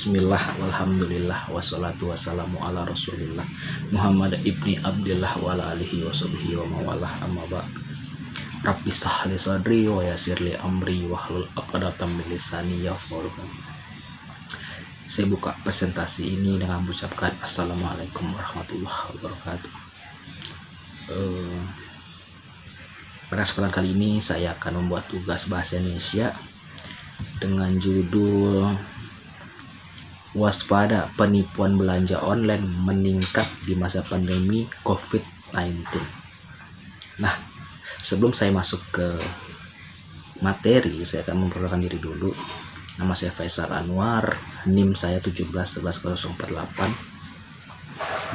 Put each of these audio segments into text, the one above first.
Bismillah, walhamdulillah, wassalatu wassalamu ala rasulillah Muhammad ibni Abdillah wa ala alihi wa sahbihi wa mawalah, amma ba'd. Rabbi sahli sadri wa yasirli amri wahlul 'uqdatam min lisani yafqahu qawli. Saya buka presentasi ini dengan mengucapkan assalamualaikum warahmatullahi wabarakatuh. Pada kesempatan kali ini saya akan membuat tugas bahasa Indonesia dengan judul waspada penipuan belanja online meningkat di masa pandemi COVID-19. Nah, sebelum saya masuk ke materi, saya akan memperkenalkan diri dulu. Nama saya Faisal Anwar, NIM saya 1711048.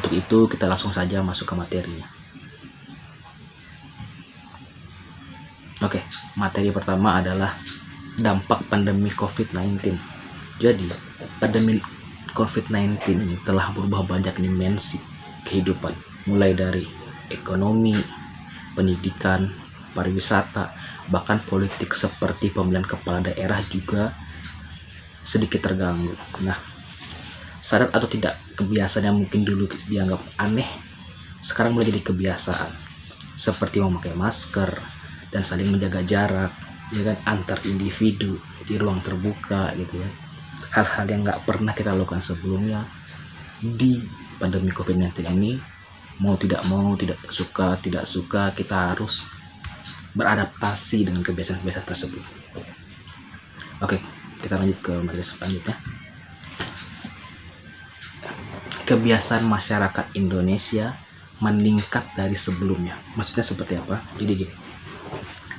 Untuk itu kita langsung saja masuk ke materinya. Oke, materi pertama adalah dampak pandemi COVID-19. Jadi, pandemi COVID-19 ini telah berubah banyak dimensi kehidupan, mulai dari ekonomi, pendidikan, pariwisata, bahkan politik seperti pemilihan kepala daerah juga sedikit terganggu. Nah, sadar atau tidak, kebiasaan yang mungkin dulu dianggap aneh sekarang mulai jadi kebiasaan, seperti memakai masker dan saling menjaga jarak, ya kan, antar individu di ruang terbuka gitu ya. Hal-hal yang nggak pernah kita lakukan sebelumnya di pandemi COVID-19 ini, mau tidak suka kita harus beradaptasi dengan kebiasaan-kebiasaan tersebut. Oke, kita lanjut ke materi selanjutnya. Kebiasaan masyarakat Indonesia meningkat dari sebelumnya. Maksudnya seperti apa? Jadi gini,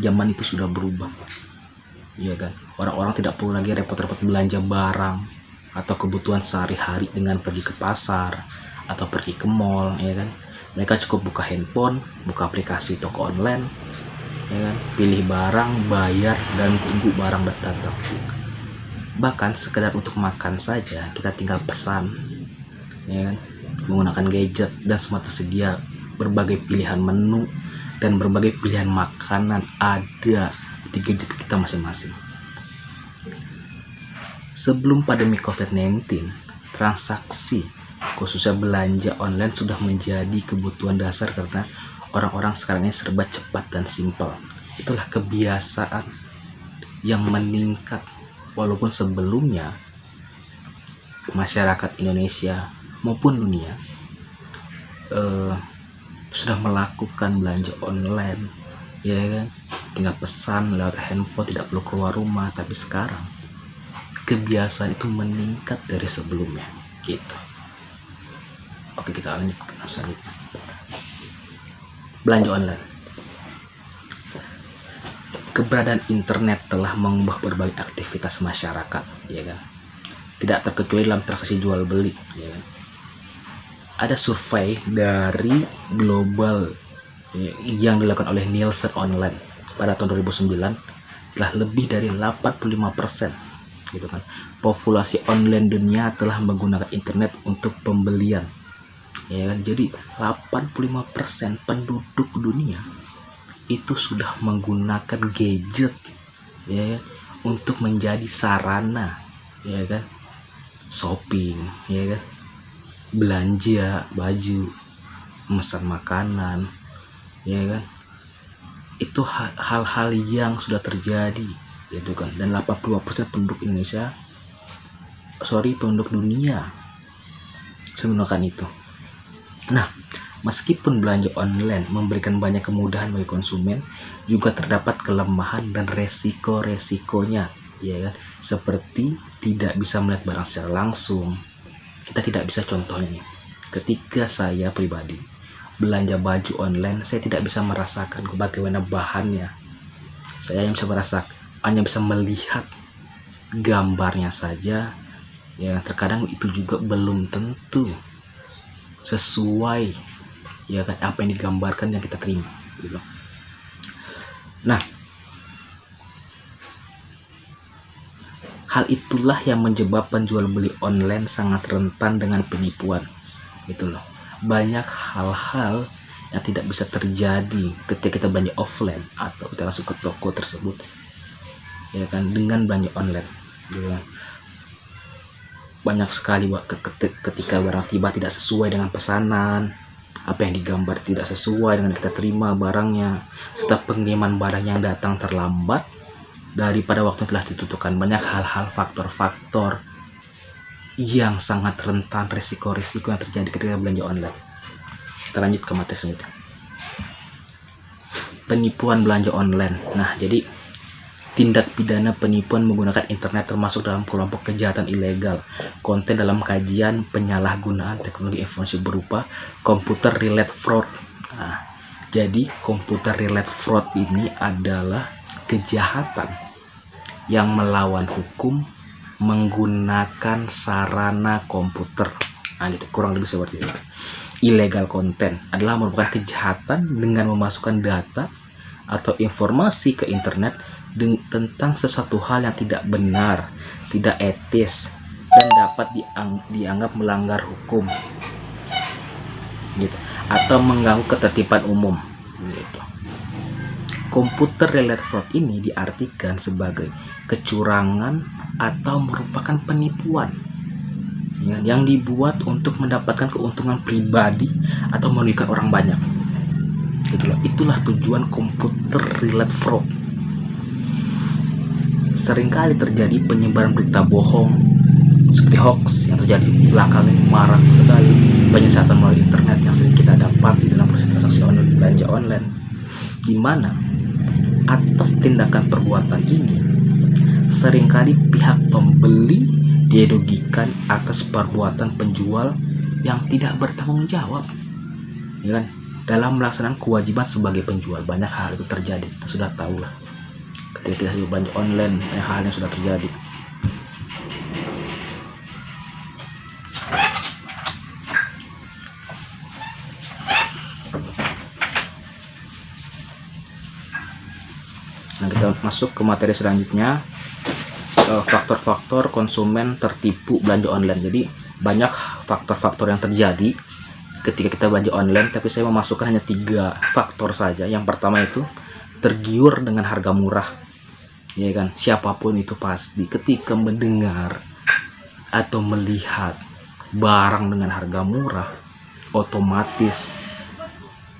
zaman itu sudah berubah, ya kan. Orang-orang tidak perlu lagi repot-repot belanja barang atau kebutuhan sehari-hari dengan pergi ke pasar atau pergi ke mall, ya kan. Mereka cukup buka handphone, buka aplikasi toko online, ya kan, pilih barang, bayar, dan tunggu barang datang. Bahkan sekedar untuk makan saja kita tinggal pesan, ya kan, menggunakan gadget, dan semua tersedia berbagai pilihan menu dan berbagai pilihan makanan ada di gadget kita masing-masing. Sebelum pandemi COVID-19, transaksi khususnya belanja online sudah menjadi kebutuhan dasar karena orang-orang sekarang ini serba cepat dan simpel. Itulah kebiasaan yang meningkat, walaupun sebelumnya masyarakat Indonesia maupun dunia sudah melakukan belanja online, ya kan, tinggal pesan lewat handphone, tidak perlu keluar rumah. Tapi sekarang kebiasaan itu meningkat dari sebelumnya gitu. Oke, kita lanjut ke selanjutnya. Belanja online. Keberadaan internet telah mengubah berbagai aktivitas masyarakat, ya kan, tidak terkecuali dalam transaksi jual beli, ya kan. Ada survei dari global yang dilakukan oleh Nielsen Online pada tahun 2009, telah lebih dari 85% gitu kan, populasi online dunia telah menggunakan internet untuk pembelian, ya kan. Jadi 85% penduduk dunia itu sudah menggunakan gadget, ya, untuk menjadi sarana, ya kan, shopping, ya kan, belanja baju, memesan makanan, ya kan. Itu hal-hal yang sudah terjadi, gitu kan. Dan 80% penduduk penduduk dunia sudah menggunakan itu. Nah, meskipun belanja online memberikan banyak kemudahan bagi konsumen, juga terdapat kelemahan dan resiko-resikonya, ya kan. Seperti tidak bisa melihat barang secara langsung. Kita tidak bisa, contohnya nih, ketika saya pribadi belanja baju online, saya tidak bisa merasakan bagaimana bahannya. Saya hanya bisa melihat gambarnya saja, ya. Terkadang itu juga belum tentu sesuai, ya kan, apa yang digambarkan yang kita terima gitu. Nah, hal itulah yang menyebabkan jual beli online sangat rentan dengan penipuan, gitu loh. Banyak hal-hal yang tidak bisa terjadi ketika kita belanja offline atau kita langsung ke toko tersebut, ya kan, dengan belanja online gitu. banyak sekali ketika barang tiba tidak sesuai dengan pesanan, apa yang digambar tidak sesuai dengan kita terima barangnya, serta pengiriman barang yang datang terlambat daripada waktu yang telah ditentukan. Banyak hal-hal, faktor-faktor yang sangat rentan risiko-risiko yang terjadi ketika belanja online. Kita lanjut ke materi selanjutnya. Penipuan belanja online. Nah, jadi tindak pidana penipuan menggunakan internet termasuk dalam kelompok kejahatan ilegal. Konten dalam kajian penyalahgunaan teknologi informasi berupa computer related fraud. Nah, jadi computer related fraud ini adalah kejahatan yang melawan hukum menggunakan sarana komputer. Nah, gitu, kurang lebih seperti itu. Illegal content adalah merupakan kejahatan dengan memasukkan data atau informasi ke internet tentang sesuatu hal yang tidak benar, tidak etis, dan dapat dianggap melanggar hukum, gitu, atau mengganggu ketertiban umum, gitu. Computer related fraud ini diartikan sebagai kecurangan atau merupakan penipuan yang dibuat untuk mendapatkan keuntungan pribadi atau merugikan orang banyak. Itulah tujuan computer related fraud. Seringkali terjadi penyebaran berita bohong seperti hoax yang terjadi belakangan ini marak sekali. Penyesatan melalui internet yang sering kita dapati dalam proses transaksi online, belanja online, di mana atas tindakan perbuatan ini seringkali pihak pembeli dirugikan atas perbuatan penjual yang tidak bertanggung jawab, ya kan, dalam melaksanakan kewajiban sebagai penjual. Banyak hal itu terjadi, kita sudah tahu lah. Ketika kita belanja online, banyak hal yang sudah terjadi. Nah, kita masuk ke materi selanjutnya, faktor-faktor konsumen tertipu belanja online. Jadi banyak faktor-faktor yang terjadi ketika kita belanja online, tapi saya memasukkan hanya 3 faktor saja. Yang pertama itu tergiur dengan harga murah, ya kan. Siapapun itu pasti ketika mendengar atau melihat barang dengan harga murah, otomatis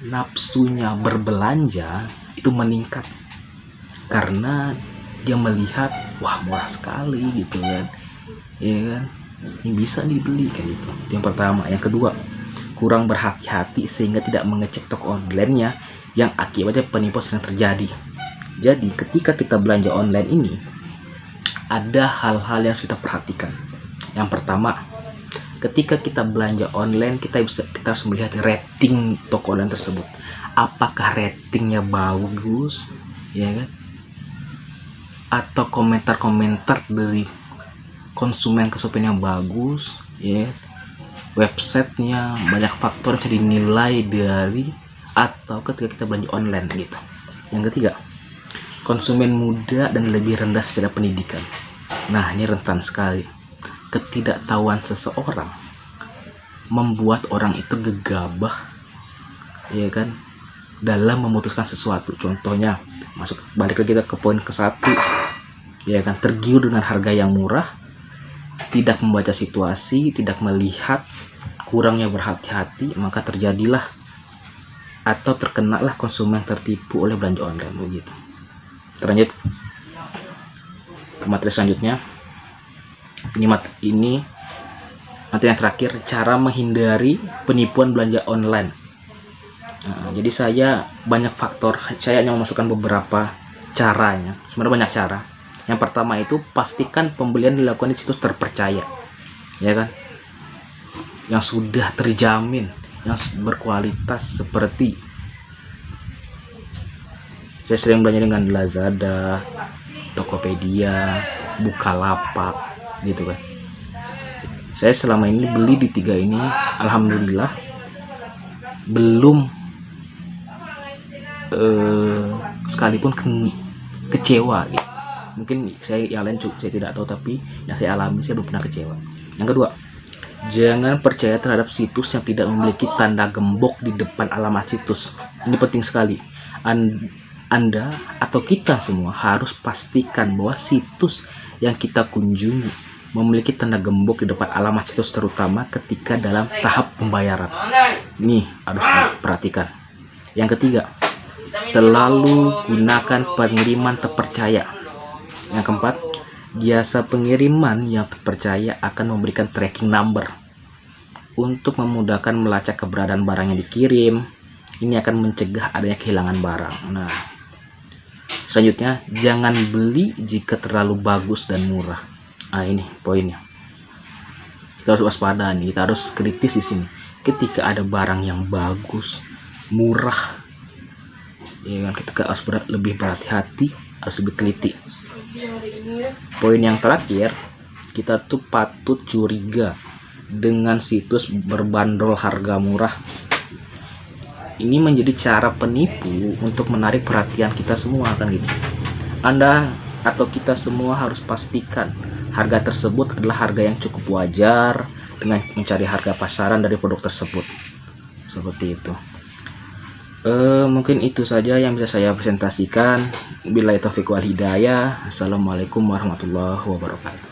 nafsunya berbelanja itu meningkat, karena dia melihat, wah, murah sekali gitu kan, ya kan, ini bisa dibeli kan gitu. Itu yang pertama. Yang kedua, kurang berhati-hati sehingga tidak mengecek toko online-nya, yang akibatnya penipuan sering terjadi. Jadi ketika kita belanja online ini ada hal-hal yang harus kita perhatikan. Yang pertama, ketika kita belanja online, kita harus melihat rating toko online tersebut. Apakah ratingnya bagus, ya kan, atau komentar-komentar dari konsumen yang bagus, ya, websitenya, banyak faktor yang bisa dinilai dari atau ketika kita belanja online gitu. Yang ketiga, konsumen muda dan lebih rendah secara pendidikan. Nah, ini rentan sekali. Ketidaktahuan seseorang membuat orang itu gegabah, ya kan, dalam memutuskan sesuatu. Contohnya, balik lagi ke poin ke-1, ya kan, tergiur dengan harga yang murah, tidak membaca situasi, tidak melihat, kurangnya berhati-hati, maka terjadilah atau terkenalah konsumen tertipu oleh belanja online begitu. Lanjut ke materi selanjutnya. Ini materi yang terakhir, cara menghindari penipuan belanja online. Nah, jadi saya banyak faktor, saya hanya memasukkan beberapa caranya. Sebenarnya banyak cara. Yang pertama itu pastikan pembelian dilakukan di situs terpercaya, ya kan, yang sudah terjamin, yang berkualitas. Seperti saya sering belanja dengan Lazada, Tokopedia, Bukalapak, gitu kan. Saya selama ini beli di 3 ini, alhamdulillah belum sekalipun kecewa gitu. Mungkin saya yang lain saya tidak tahu, tapi yang saya alami, saya belum pernah kecewa. Yang kedua, jangan percaya terhadap situs yang tidak memiliki tanda gembok di depan alamat situs. Ini penting sekali. Anda atau kita semua harus pastikan bahwa situs yang kita kunjungi memiliki tanda gembok di depan alamat situs, terutama ketika dalam tahap pembayaran. Nih harus diperhatikan. Yang ketiga, selalu gunakan pengiriman terpercaya. Yang keempat, jasa pengiriman yang terpercaya akan memberikan tracking number untuk memudahkan melacak keberadaan barang yang dikirim. Ini akan mencegah adanya kehilangan barang. Nah, selanjutnya, jangan beli jika terlalu bagus dan murah. Nah, ini poinnya. Kita harus waspada nih, kita harus kritis di sini. Ketika ada barang yang bagus, murah, ya kan, kita harus lebih berhati-hati, harus lebih teliti. Poin yang terakhir, kita tuh patut curiga dengan situs berbanderol harga murah. Ini menjadi cara penipu untuk menarik perhatian kita semua, kan gitu. Anda atau kita semua harus pastikan harga tersebut adalah harga yang cukup wajar dengan mencari harga pasaran dari produk tersebut. Seperti itu. Mungkin itu saja yang bisa saya presentasikan. Billahi taufiq wal hidayah. Assalamualaikum warahmatullahi wabarakatuh.